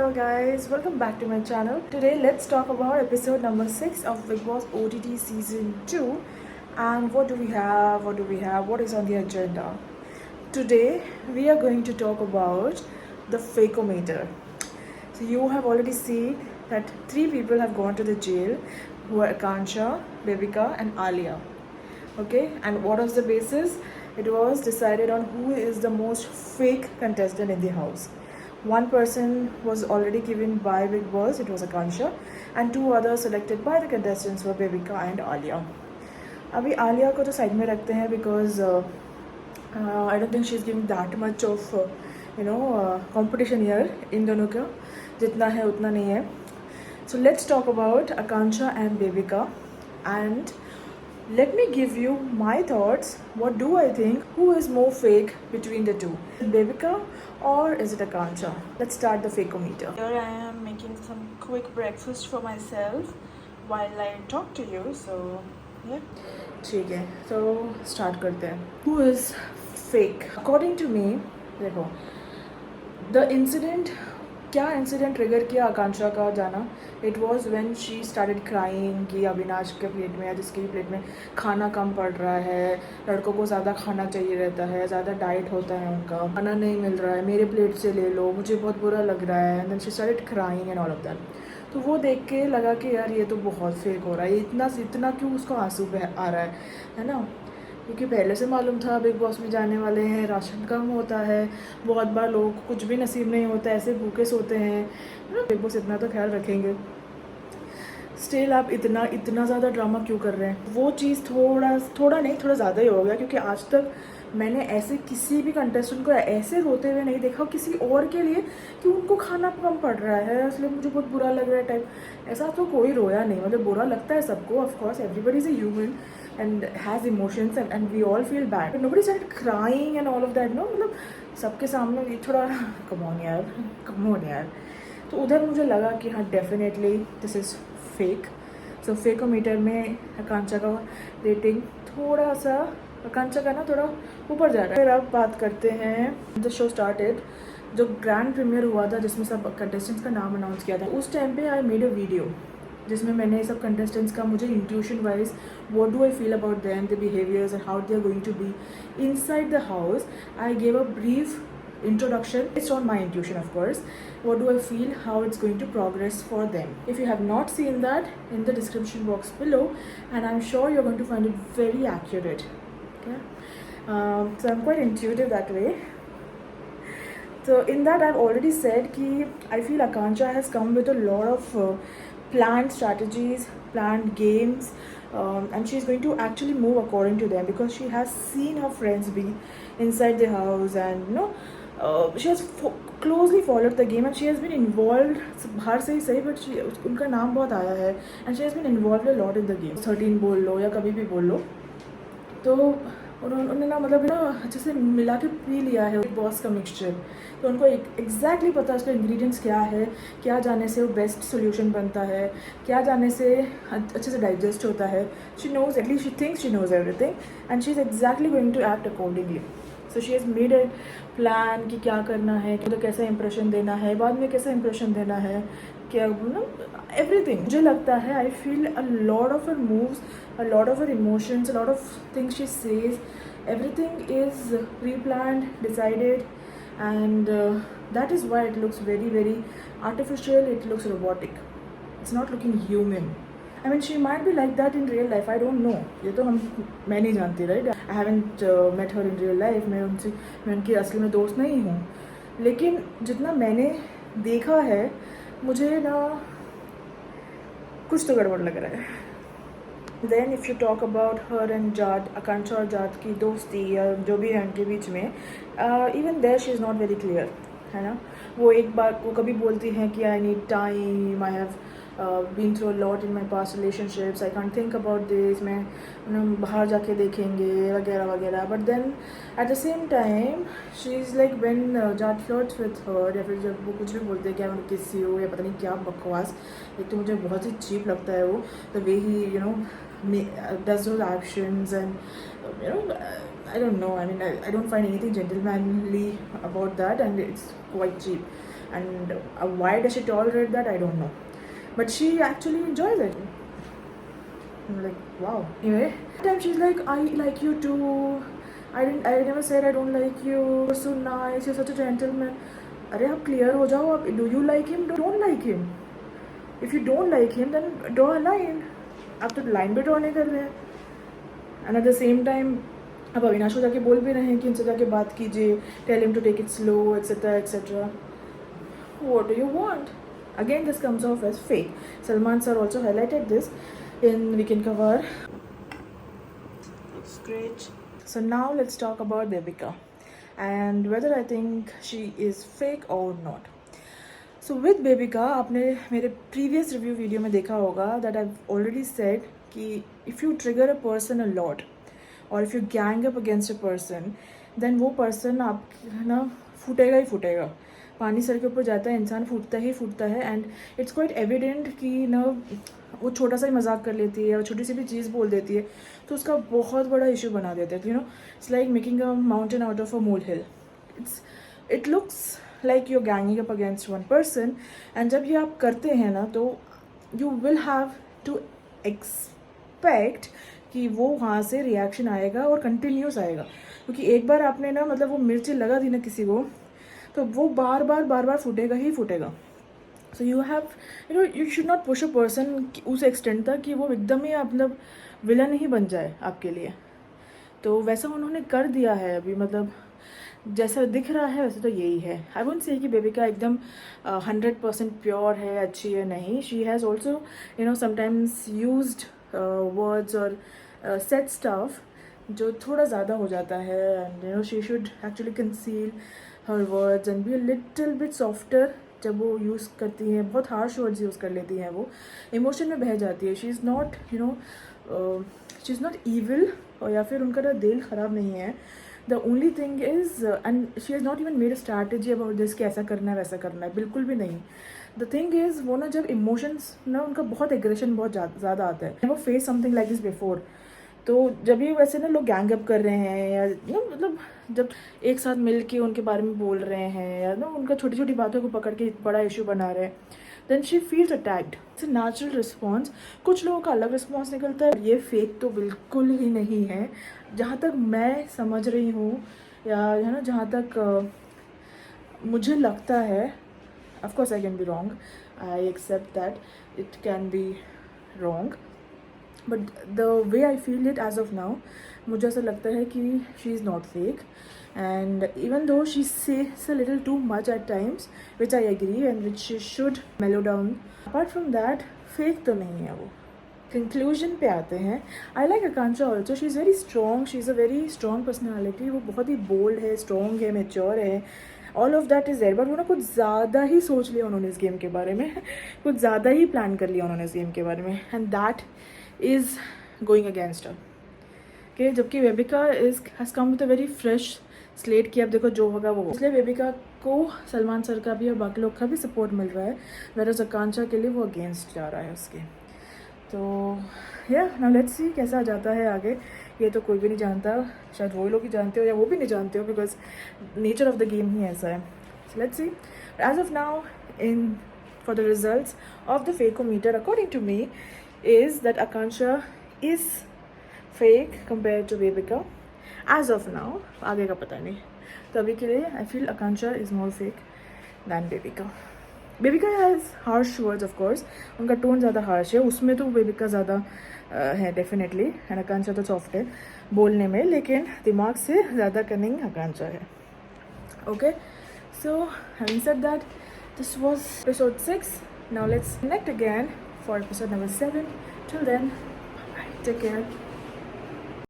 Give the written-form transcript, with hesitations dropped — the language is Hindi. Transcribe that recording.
Hello guys, welcome back to my channel. Today let's talk about episode number 6 of Big Boss OTT season 2. And what do we have? What is on the agenda? Today we are going to talk about the fakeometer. So you have already seen that 3 people have gone to the jail, who are Akansha, Devika and Alia. Okay, and what was the basis? It was decided on who is the most fake contestant in the house. One person was already given by Big Boss, it was Akansha, and 2 others selected by the contestants were Devika and Alia. अभी आलिया को तो साइड में रखते हैं because I don't think she is giving that much of competition here in दोनों का जितना है उतना नहीं है. So let's talk about Akanksha and Devika and let me give you my thoughts. What do I think? Who is more fake between the two? Devika or is it Akansha? Let's start the fakeometer. Here I am making some quick breakfast for myself while I talk to you. So yeah. ठीक है. So start करते हैं. Who is fake? According to me, देखो, the incident, क्या इंसिडेंट ट्रिगर किया आकांक्षा का जाना? It was when she started crying कि अविनाश के प्लेट में या जिसकी भी प्लेट में खाना कम पड़ रहा है, लड़कों को ज़्यादा खाना चाहिए रहता है, ज़्यादा डाइट होता है उनका, खाना नहीं मिल रहा है, मेरे प्लेट से ले लो, मुझे बहुत बुरा लग रहा है. And then she started crying and all of that. तो वो देख के लगा कि यार ये तो बहुत फेक हो रहा है, इतना क्यों उसको आंसू आ रहा है ना? क्योंकि पहले से मालूम था बिग बॉस में जाने वाले हैं, राशन कम होता है, बहुत बार लोगों को कुछ भी नसीब नहीं होता, ऐसे भूखे सोते हैं. बिग बॉस इतना तो ख्याल रखेंगे. स्टिल आप इतना ज़्यादा ड्रामा क्यों कर रहे हैं? वो चीज़ थोड़ा ज़्यादा ही हो गया, क्योंकि आज तक मैंने ऐसे किसी भी कंटेस्टेंट को ऐसे रोते हुए नहीं देखा किसी और के लिए कि उनको खाना कम पड़ रहा है इसलिए मुझे बहुत बुरा लग रहा है टाइप. ऐसा तो कोई रोया नहीं. मतलब बुरा लगता है सबको, of course everybody is a human and has emotions and we all feel bad, but nobody started crying and all of that, no? मतलब सबके सामने ये थोड़ा come on यार. तो उधर मुझे लगा कि हाँ डेफिनेटली दिस इज़ फेक. सो फेकोमीटर में आकांक्षा का रेटिंग थोड़ा सा, आकांक्षा का ना थोड़ा ऊपर जा रहा है. फिर अब बात करते हैं, द शो स्टार्टेड, जो ग्रैंड प्रीमियर हुआ था जिसमें सब कंटेस्टेंट्स का नाम अनाउंस किया था, उस टाइम पे आई मेड अ वीडियो जिसमें मैंने सब कंटेस्टेंट्स का मुझे intuition wise what do I feel about them, the behaviours and how they are going to be inside the house. I gave a brief introduction based on my intuition, of course. What do I feel, how it's going to progress for them? If you have not seen that, in the description box below, and I'm sure you're going to find it very accurate. Okay, so I'm quite intuitive that way. So in that I've already said ki I feel Akansha has come with a lot of planned strategies, planned games, and she's going to actually move according to them because she has seen her friends be inside the house, and she has closely followed the game and she has been involved. बाहर से ही सही, but उनका नाम बहुत आया है and she has been involved a lot in the game. 13 बोल लो या कभी भी बोल लो, तो उन्होंने ना मतलब ना अच्छे से मिला के पी लिया है बॉस का मिक्सचर. तो उनको एग्जैक्टली पता है उसका इंग्रेडिएंट्स क्या है, क्या जाने से वो बेस्ट सोल्यूशन बनता है, क्या जाने से अच्छे से डाइजेस्ट होता है. She knows, at least she thinks she knows everything and she is exactly going to act accordingly. So she has made a plan कि क्या करना है, तो कैसा इंप्रेशन देना है, बाद में कैसा इंप्रेशन देना है, क्या everything. मुझे लगता है I feel a lot of her moves, a lot of her emotions, a lot of things she says, everything is pre-planned, decided, and that is why it looks very very artificial. It looks robotic. It's not looking human. I mean, she might be like that in real life. I don't know. ये तो मैं नहीं जानती, right? I haven't met her in real life. मैं उनकी असली में दोस्त नहीं हूँ, लेकिन जितना मैंने देखा है मुझे ना कुछ तो गड़बड़ लग रहा है. Then if you talk about her and Jat, Akanksha और जाट की दोस्ती या जो भी है उनके बीच में, even there she is not very clear, है ना? वो एक बार वो कभी बोलती हैं कि I need time, I have been through a lot in my past relationships, I can't think about this, मैं बाहर जाके देखेंगे वगैरह वगैरह. But then at the same time she is like when Jad flirts with her, या फिर जब वो कुछ भी बोलते हैं कि मैं किसी हो या पता नहीं क्या बकवास, एक तो मुझे बहुत ही चीप लगता है वो, the way he does those actions, and I don't know, I mean I don't find anything gentlemanly about that, and it's quite cheap. and why does she tolerate that, I don't know, but she actually enjoys it. I'm like, wow. Anyway, time she's like, I like you too. I never said I don't like you. You're so nice. You're such a gentleman. अरे आप clear हो जाओ. आप do you like him? Don't like him. If you don't like him, then draw a line. आप तो line भी draw नहीं कर रहे हैं. And at the same time, अब अविनाश को जाके बोल भी रहे हैं कि इनसे जाके बात कीजिए. Tell him to take it slow, etc. etc. What do you want? Again, this comes off as fake. Salman sir also highlighted this in Weekend Cover. Looks great. So now let's talk about Devika and whether I think she is fake or not. So with Devika, आपने मेरे previous review video में देखा होगा that I've already said कि if you trigger a person a lot or if you gang up against a person, then वो person आप ना फूटेगा ही फूटेगा. पानी सर के ऊपर जाता है, इंसान फूटता ही फूटता है. एंड इट्स क्वाइट एविडेंट कि ना वो छोटा सा ही मजाक कर लेती है या छोटी सी भी चीज़ बोल देती है तो उसका बहुत बड़ा इशू बना देते हैं. It's like making a mountain out of a mole hill. It looks like you ganging up against one person. And जब ये आप करते हैं ना तो you will have to expect कि वो वहाँ से रिएक्शन आएगा और कंटिन्यूस आएगा. क्योंकि एक बार आपने ना मतलब वो मिर्ची लगा दी ना किसी को तो वो बार बार फूटेगा ही फूटेगा. So you have you should not push a person उस एक्सटेंट तक कि वो एकदम ही मतलब विलन ही बन जाए आपके लिए. तो वैसा उन्होंने कर दिया है अभी. मतलब जैसा दिख रहा है वैसे तो यही है. आई वोंट से कि बेबिका एकदम 100% प्योर है, अच्छी है, नहीं. She has also sometimes used words और सेट स्टफ जो थोड़ा ज़्यादा हो जाता है. And she should actually conceal her words and be a little bit softer. जब वो यूज़ करती हैं बहुत हार्श वर्ड्स यूज़ कर लेती हैं, वो इमोशन में बह जाती है. She is not she is not evil या फिर उनका ना दिल ख़राब नहीं है. The only thing is and she has not even made a strategy about this कि ऐसा करना है वैसा करना है, बिल्कुल भी नहीं. द थिंग इज़ वो ना जब इमोशंस ना उनका बहुत एग्रेशन बहुत ज़्यादा आता है. वो face something like this before. तो जब ये वैसे ना लोग गैंग अप कर रहे हैं या मतलब जब एक साथ मिल के उनके बारे में बोल रहे हैं या ना उनका छोटी छोटी बातों को पकड़ के बड़ा इशू बना रहे हैं, then she feels attacked. It's a natural response. कुछ लोगों का अलग रिस्पॉन्स निकलता है. ये फेक तो बिल्कुल ही नहीं है जहाँ तक मैं समझ रही हूँ या है ना जहाँ तक मुझे लगता है. Of course I can be wrong, I accept that it can be wrong, but the way I feel it as of now मुझे ऐसा लगता है कि she is not fake. And even though she says a little too much at times which I agree and which she should mellow down. Apart from that fake तो नहीं है वो. कंक्लूजन पे आते हैं. I like Akanksha also. She is very strong. She is a very strong personality. वो बहुत ही बोल्ड है, स्ट्रॉन्ग है, मेच्योर है. All of that is there. But वो ना कुछ ज़्यादा ही सोच लिया उन्होंने इस गेम के बारे में. कुछ ज़्यादा ही प्लान कर लिया उन्होंने इस गेम के बारे में. And that is going against her. Okay, जबकि वेबिका has come with a very fresh slate कि अब देखो जो होगा वो. इसलिए वेबिका को सलमान सर का भी और बाकी लोग का भी सपोर्ट मिल रहा है, whereas आकांक्षा के लिए वो अगेंस्ट जा रहा है उसके. तो now let's see कैसा जाता है आगे. ये तो कोई भी नहीं जानता. शायद वो लोग ही जानते हो या वो भी नहीं जानते हो, because nature of the game ही ऐसा है. So let's see. As of now, for the results of the Fakeometer, according to me, is that Akansha is fake compared to Devika as of now. आगे का पता नहीं. तो अभी के लिए I feel Akansha is more fake than Devika. Devika has harsh words of course. उनका टोन ज़्यादा हार्श है. उसमें तो Devika ज़्यादा है डेफिनेटली. एंड Akansha तो सॉफ्ट है बोलने में, लेकिन दिमाग से ज़्यादा कनिंग Akansha है. Okay, so having said that, this was episode 6. Now let's connect again for episode number 7. Till then, bye. Take care.